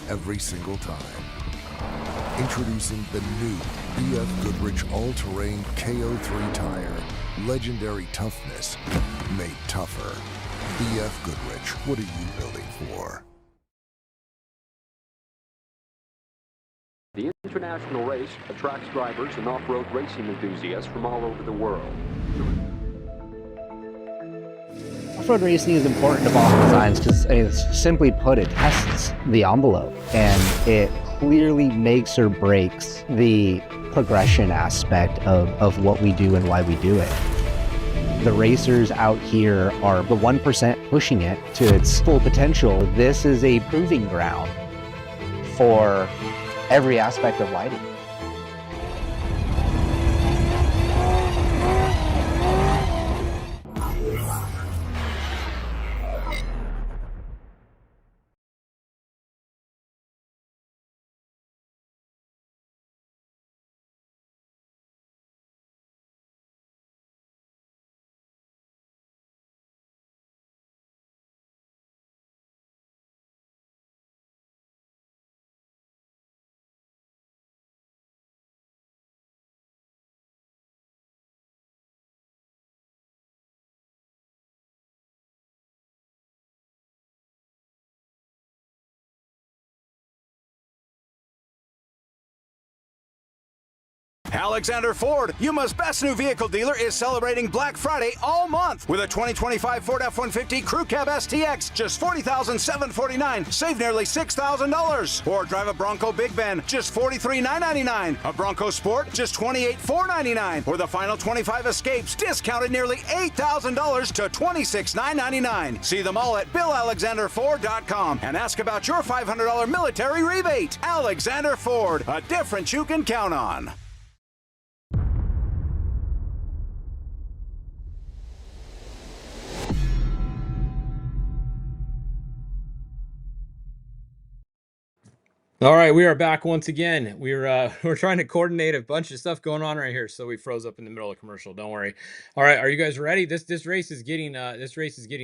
every single time. Introducing the new BF Goodrich all-terrain KO3 tire. Legendary toughness made tougher. BF Goodrich, what are you building for? The international race attracts drivers and off-road racing enthusiasts from all over the world. Off-road racing is important to Baja Designs because, simply put, it tests the envelope and it clearly makes or breaks the progression aspect of what we do and why we do it. The racers out here are the 1% pushing it to its full potential. This is a proving ground for every aspect of lighting. Alexander Ford, Yuma's best new vehicle dealer, is celebrating Black Friday all month with a 2025 Ford F-150 Crew Cab STX, just $40,749, save nearly $6,000. Or drive a Bronco Big Ben, just $43,999. A Bronco Sport, just $28,499. Or the final 25 Escapes, discounted nearly $8,000 to $26,999. See them all at BillAlexanderFord.com and ask about your $500 military rebate. Alexander Ford, a difference you can count on. All right, we are back once again. We're trying to coordinate a bunch of stuff going on right here, so we froze up in the middle of commercial. Don't worry. All right, are you guys ready? This race is getting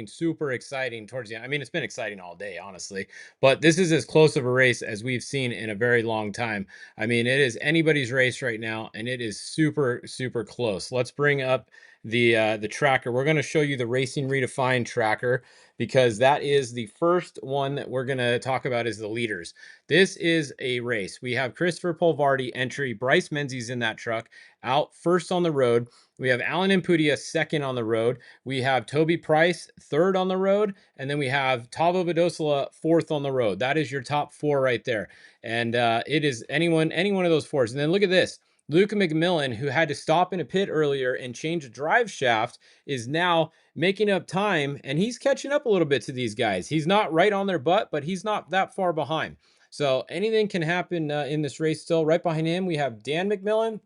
super exciting towards the end. I mean, it's been exciting all day, honestly, but this is as close of a race as we've seen in a very long time. I mean, it is anybody's race right now, and it is super close. Let's bring up the tracker. We're going to show you the Racing Redefined tracker, because that is the first one that we're going to talk about is the leaders. This is a race. We have Christopher Polvardi entry. Bryce Menzies in that truck out first on the road. We have Alan Impudia second on the road. We have Toby Price third on the road. And then we have Tavo Badosola fourth on the road. That is your top four right there. And it is any one of those fours. And then look at this. Luca McMillan, who had to stop in a pit earlier and change a drive shaft, is now making up time, and he's catching up a little bit to these guys. He's not right on their butt, but he's not that far behind. So anything can happen in this race still. Right behind him, we have Dan McMillan,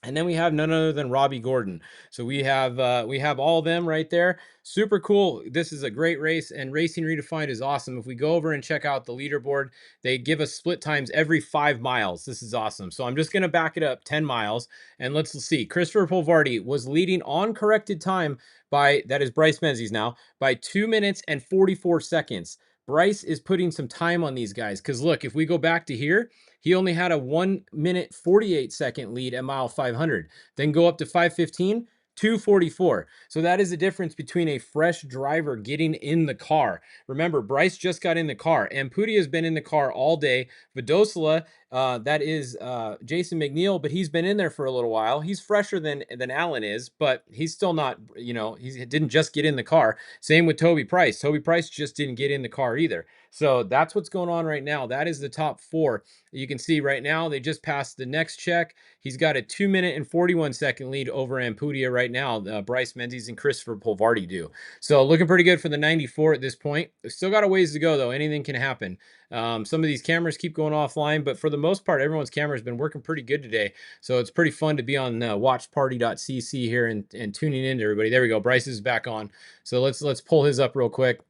and then we have none other than Robbie Gordon. So we have all of them right there. Super cool. This is a great race, and Racing Redefined is awesome. If we go over and check out the leaderboard, they give us split times every 5 miles. This is awesome. So I'm just going to back it up 10 miles, and let's see. Christopher Polvardi was leading on corrected time by, that is Bryce Menzies now, by 2 minutes and 44 seconds. Bryce is putting some time on these guys, because look, if we go back to here, he only had a 1 minute 48 second lead at mile 500. Then go up to 515, 244. So that is the difference between a fresh driver getting in the car. Remember, Bryce just got in the car. Ampudia has been in the car all day. Vadosola, that is Jason McNeil, but he's been in there for a little while. He's fresher than Alan is, but he's still not, he didn't just get in the car. Same with Toby Price. Toby Price just didn't get in the car either. So that's what's going on right now. That is the top four. You can see right now, they just passed the next check. He's got a 2 minute and 41 second lead over Ampudia right now. Bryce Menzies and Christopher Polvardi do. So looking pretty good for the 94 at this point. Still got a ways to go though. Anything can happen. Some of these cameras keep going offline, but for the most part, everyone's camera has been working pretty good today. So it's pretty fun to be on watchparty.cc here and tuning in to everybody. There we go. Bryce is back on. So let's pull his up real quick.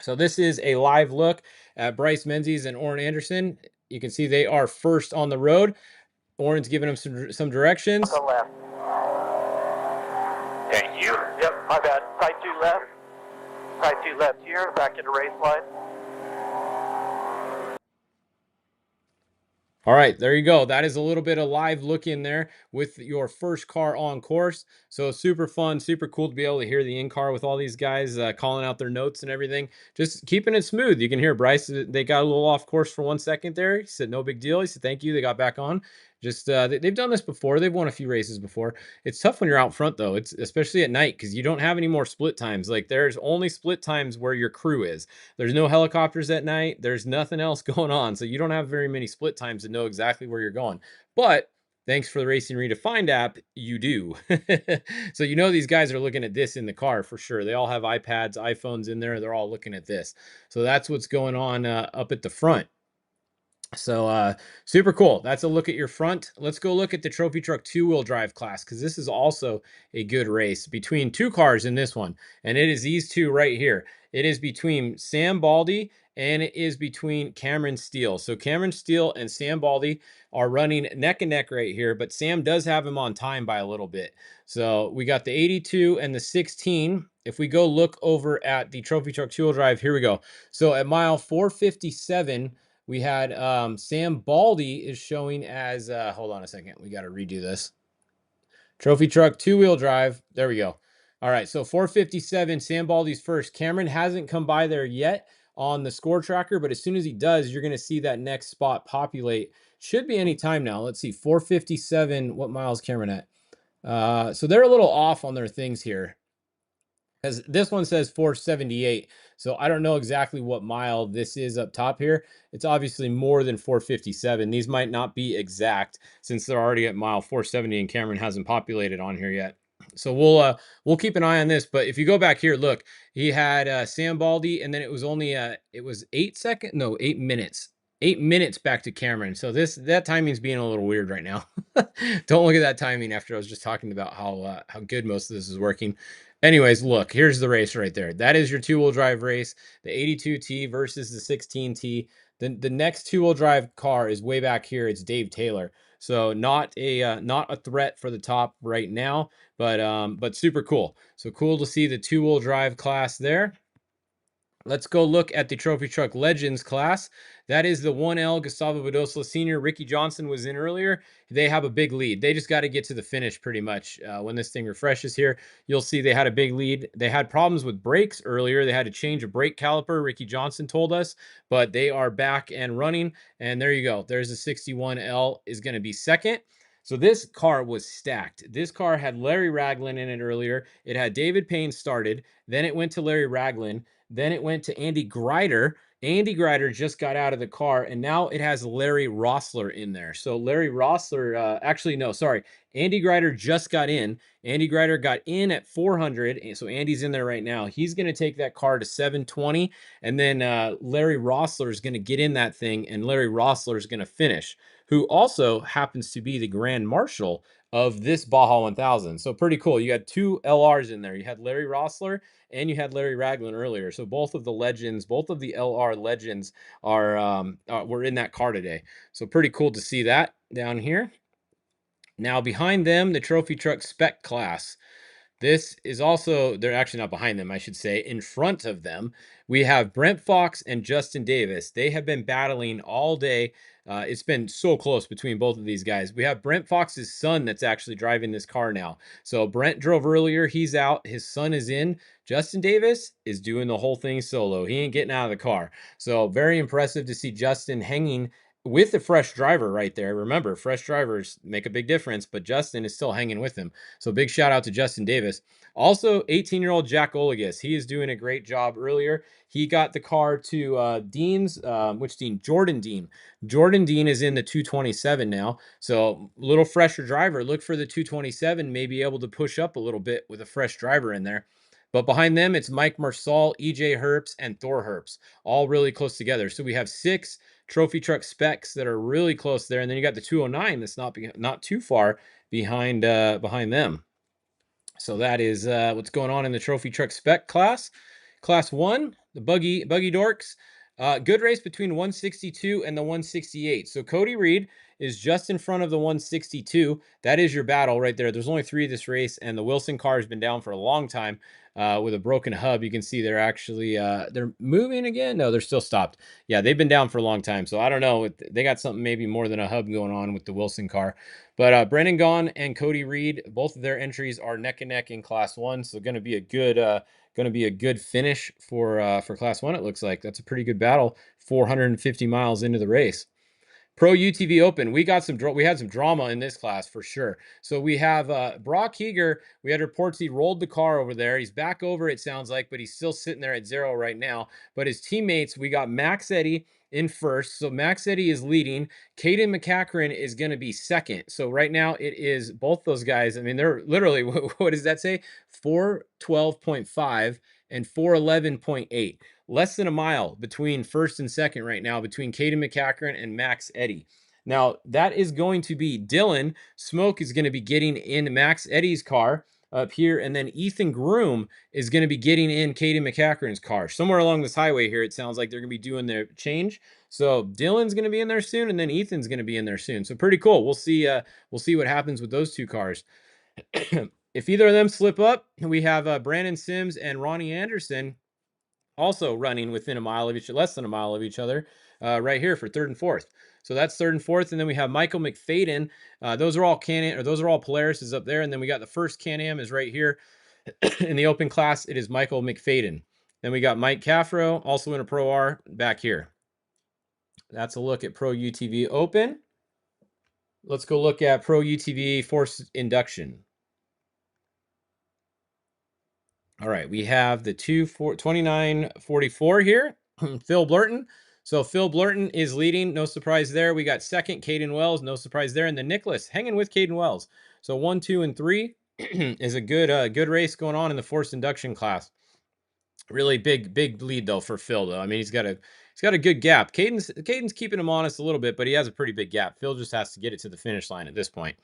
So this is a live look at Bryce Menzies and Oren Anderson. You can see they are first on the road. Oren's giving them some directions. On the left. Thank you. Yep, my bad. Side 2 left. Side 2 left here, back into race line. All right, there you go. That is a little bit of live look in there with your first car on course. So super fun, super cool to be able to hear the in-car with all these guys calling out their notes and everything. Just keeping it smooth. You can hear Bryce, they got a little off course for 1 second there. He said, no big deal. He said, thank you. They got back on. Just they've done this before. They've won a few races before. It's tough when you're out front though. It's especially at night because you don't have any more split times. Like there's only split times where your crew is. There's no helicopters at night. There's nothing else going on. So you don't have very many split times to know exactly where you're going. But thanks for the Racing Redefined app, you do. So you know these guys are looking at this in the car for sure. They all have iPads, iPhones in there. They're all looking at this. So that's what's going on up at the front. So super cool. That's a look at your front. Let's go look at the trophy truck 2-wheel drive class, because this is also a good race between two cars in this one, and it is these two right here. It is between Sam Baldy and it is between Cameron Steele. So Cameron Steele and Sam Baldy are running neck and neck right here, but Sam does have him on time by a little bit. So we got the 82 and the 16. If we go look over at the trophy truck 2-wheel drive, here we go. So at mile 457, we had Sam Baldy is showing as, hold on a second. We got to redo this. Trophy truck 2-wheel drive. There we go. All right. So 457, Sam Baldy's first. Cameron hasn't come by there yet on the score tracker, but as soon as he does, you're going to see that next spot populate. Should be any time now. Let's see. 457. What mile is Cameron at? So they're a little off on their things here, because this one says 478. So I don't know exactly what mile this is up top here. It's obviously more than 457. These might not be exact since they're already at mile 470 and Cameron hasn't populated on here yet. So we'll keep an eye on this. But if you go back here, look, he had Sam Baldy, and then it was only it was 8 minutes. 8 minutes back to Cameron. So that timing's being a little weird right now. Don't look at that timing after I was just talking about how good most of this is working. Anyways, look, here's the race right there. That is your 2-wheel drive race, the 82T versus the 16T. The next 2-wheel drive car is way back here. It's Dave Taylor. So not a threat for the top right now, but super cool. So cool to see the 2-wheel drive class there. Let's go look at the Trophy Truck Legends class. That is the 1L Gustavo Badosa Sr. Ricky Johnson was in earlier. They have a big lead. They just got to get to the finish pretty much. When this thing refreshes here, you'll see they had a big lead. They had problems with brakes earlier. They had to change a brake caliper, Ricky Johnson told us, but they are back and running. And there you go. There's the 61L is going to be second. So this car was stacked. This car had Larry Raglan in it earlier. It had David Payne started. Then it went to Larry Raglan. Then it went to Andy Grider. Andy Grider just got out of the car, and now it has Larry Rossler in there. So Larry Rossler, actually, no, sorry. Andy Grider just got in. Andy Grider got in at 400, and so Andy's in there right now. He's going to take that car to 720, and then Larry Rossler is going to get in that thing, and Larry Rossler is going to finish, who also happens to be the Grand Marshal of this Baja 1000. So pretty cool. You had two LRs in there. You had Larry Rossler and you had Larry Raglan earlier. So both of the legends, both of the LR legends were in that car today. So pretty cool to see that down here. Now behind them, the Trophy Truck Spec class. This is also, they're actually not behind them, I should say. In front of them, we have Brent Fox and Justin Davis. They have been battling all day. It's been so close between both of these guys. We have Brent Fox's son that's actually driving this car now. So Brent drove earlier. He's out. His son is in. Justin Davis is doing the whole thing solo. He ain't getting out of the car. So very impressive to see Justin hanging with a fresh driver right there. Remember, fresh drivers make a big difference, but Justin is still hanging with him. So big shout out to Justin Davis. Also, 18-year-old Jack Olagus. He is doing a great job earlier. He got the car to Dean's, which Dean? Jordan Dean. Jordan Dean is in the 227 now. So a little fresher driver. Look for the 227, may be able to push up a little bit with a fresh driver in there. But behind them, it's Mike Marsal, EJ Herbst, and Thor Herbst, all really close together. So we have 6 Trophy Truck specs that are really close there, and then you got the 209 that's not too far behind them. So that is what's going on in the Trophy Truck spec class. Class 1, the Buggy Dorks. Good race between 162 and the 168. So Cody Reed is just in front of the 162. That is your battle right there. There's only 3 of this race, and the Wilson car has been down for a long time with a broken hub. You can see they're actually they're moving again. No, they're still stopped. Yeah, they've been down for a long time. So I don't know. They got something maybe more than a hub going on with the Wilson car. But Brendan Gaughan and Cody Reed, both of their entries are neck and neck in Class 1. So going to be a good finish for Class 1. It looks like that's a pretty good battle. 450 miles into the race. Pro UTV Open, we had some drama in this class for sure. So we have Brock Heger. We had reports he rolled the car over there. He's back over, it sounds like, but he's still sitting there at 0 right now. But his teammates, we got Max Eddy in first. So Max Eddy is leading. Caden McCachran is going to be second. So right now it is both those guys. I mean, they're literally, what does that say? 412.5 and 411.8. Less than a mile between first and second right now, between Caden McCachran and Max Eddy. Now, that is going to be Dylan. Smoke is going to be getting in Max Eddy's car up here, and then Ethan Groom is going to be getting in Caden McCachran's car. Somewhere along this highway here, it sounds like they're going to be doing their change. So Dylan's going to be in there soon, and then Ethan's going to be in there soon. So pretty cool. We'll see what happens with those 2 cars. If either of them slip up, we have Brandon Sims and Ronnie Anderson also running within a mile of less than a mile of each other, right here for 3rd and 4th. So that's 3rd and 4th, and then we have Michael McFadden. Those are all Polaris's up there, and then we got the first Can-Am is right here in the open class. It is Michael McFadden. Then we got Mike Caffro, also in a Pro R, back here. That's a look at Pro UTV Open. Let's go look at Pro UTV Force Induction. All right, we have the 2944 here, Phil Blurton. So Phil Blurton is leading, no surprise there. We got second, Caden Wells, no surprise there. And then Nicholas hanging with Caden Wells. So 1, 2, and 3 is a good race going on in the forced induction class. Really big lead though for Phil though. I mean, he's got a good gap. Caden's keeping him honest a little bit, but he has a pretty big gap. Phil just has to get it to the finish line at this point.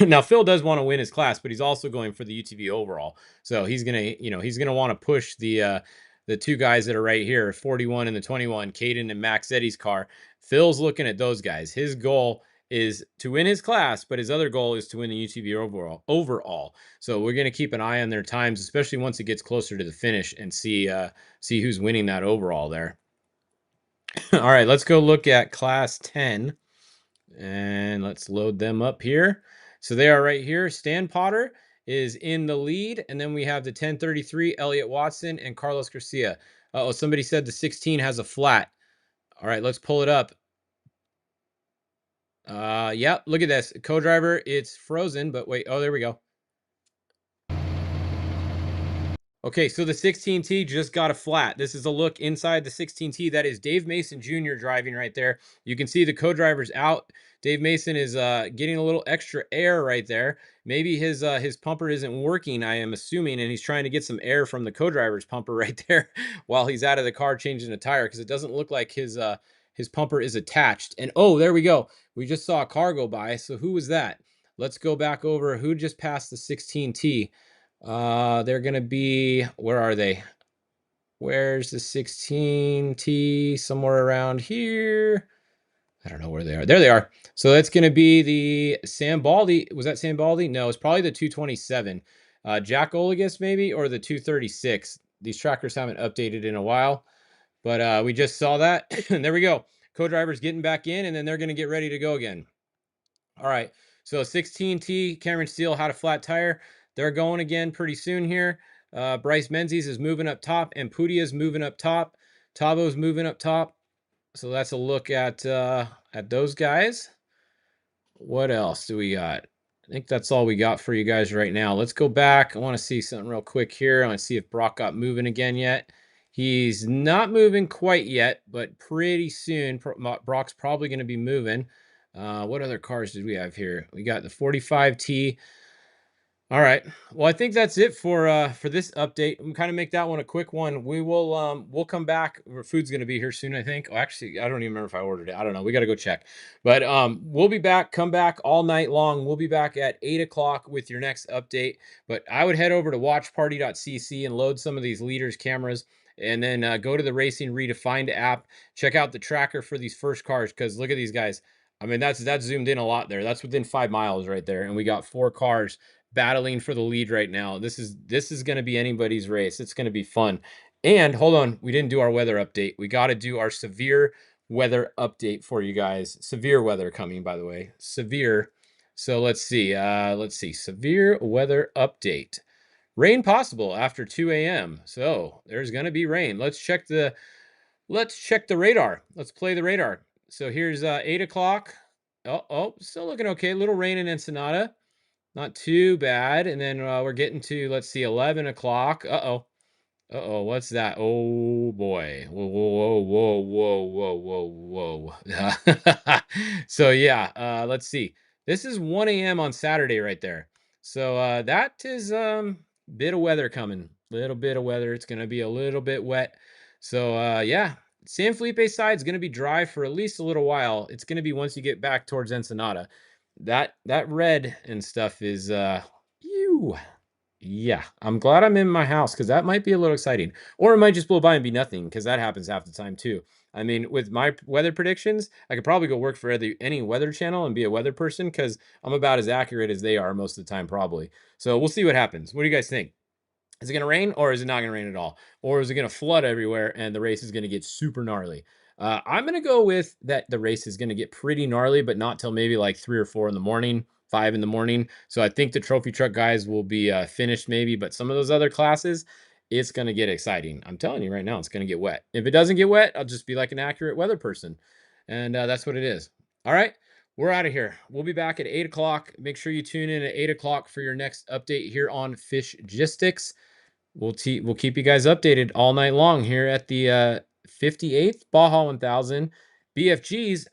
Now Phil does want to win his class, but he's also going for the UTV overall. So he's gonna want to push the 2 guys that are right here, 41 and the 21, Caden and Max Eddy's car. Phil's looking at those guys. His goal is to win his class, but his other goal is to win the UTV overall. So we're gonna keep an eye on their times, especially once it gets closer to the finish, and see who's winning that overall there. All right, let's go look at Class 10. And let's load them up here. So they are right here. Stan Potter is in the lead. And then we have the 1033, Elliot Watson and Carlos Garcia. Uh-oh, somebody said the 16 has a flat. All right, let's pull it up. Yeah, look at this. Co-driver, it's frozen, but wait. Oh, there we go. Okay, so the 16T just got a flat. This is a look inside the 16T. That is Dave Mason Jr. driving right there. You can see the co-driver's out. Dave Mason is getting a little extra air right there. Maybe his pumper isn't working, I am assuming, and he's trying to get some air from the co-driver's pumper right there while he's out of the car changing a tire, because it doesn't look like his pumper is attached. And oh, there we go. We just saw a car go by. So who was that? Let's go back over. Who just passed the 16T? They're going to be, where are they? Where's the 16T? Somewhere around here. I don't know where they are. There they are. So that's going to be the Sam Baldy. Was that Sam Baldy? No, it's probably the 227. Jack Olagus maybe, or the 236. These trackers haven't updated in a while, but we just saw that. And there we go. Co-driver's getting back in, and then they're going to get ready to go again. All right. So 16T, Cameron Steele had a flat tire. They're going again pretty soon here. Bryce Menzies is moving up top, and Putia's moving up top. Tavo's moving up top. So that's a look at those guys. What else do we got? I think that's all we got for you guys right now. Let's go back. I want to see something real quick here. I want to see if Brock got moving again yet. He's not moving quite yet, but pretty soon Brock's probably going to be moving. What other cars did we have here? We got the 45T. All right. Well, I think that's it for this update. I'm kind of make that one a quick one. We will we'll come back. Food's gonna be here soon, I think. Oh, actually, I don't even remember if I ordered it. I don't know. We got to go check. But we'll be back. Come back all night long. We'll be back at 8 o'clock with your next update. But I would head over to watchparty.cc and load some of these leaders cameras, and then go to the Racing Redefined app. Check out the tracker for these first cars, because look at these guys. I mean, that's zoomed in a lot there. That's within 5 miles right there, and we got 4 cars battling for the lead right now. This is going to be anybody's race. It's going to be fun. And hold on, we didn't do our weather update. We got to do our severe weather update for you guys. Severe weather coming, by the way. Severe. So let's see. Severe weather update. Rain possible after 2 a.m. So there's going to be rain. Let's check the radar. Let's play the radar. So here's 8 o'clock. Oh, still looking okay. A little rain in Ensenada. Not too bad. And then we're getting to, let's see, 11 o'clock. What's that? Oh boy. Whoa. So yeah, let's see. This is 1 a.m. on Saturday right there. So that is bit of weather coming. Little bit of weather. It's gonna be a little bit wet. So yeah, San Felipe side is gonna be dry for at least a little while. It's gonna be once you get back towards Ensenada. That red and stuff is ew. Yeah, I'm glad I'm in my house because that might be a little exciting. Or it might just blow by and be nothing because that happens half the time too. I mean, with my weather predictions, I could probably go work for any weather channel and be a weather person because I'm about as accurate as they are most of the time, probably. So we'll see what happens. What do you guys think? Is it going to rain or is it not going to rain at all? Or is it going to flood everywhere and the race is going to get super gnarly? I'm going to go with that the race is going to get pretty gnarly, but not till maybe like 3 or 4 in the morning, 5 in the morning. So I think the trophy truck guys will be finished maybe, but some of those other classes, it's going to get exciting. I'm telling you right now, it's going to get wet. If it doesn't get wet, I'll just be like an accurate weather person. And that's what it is. All right. We're out of here. We'll be back at 8 o'clock. Make sure you tune in at 8 o'clock for your next update here on Fishgistics. We'll keep you guys updated all night long here at the 58th Baja 1000 BFG's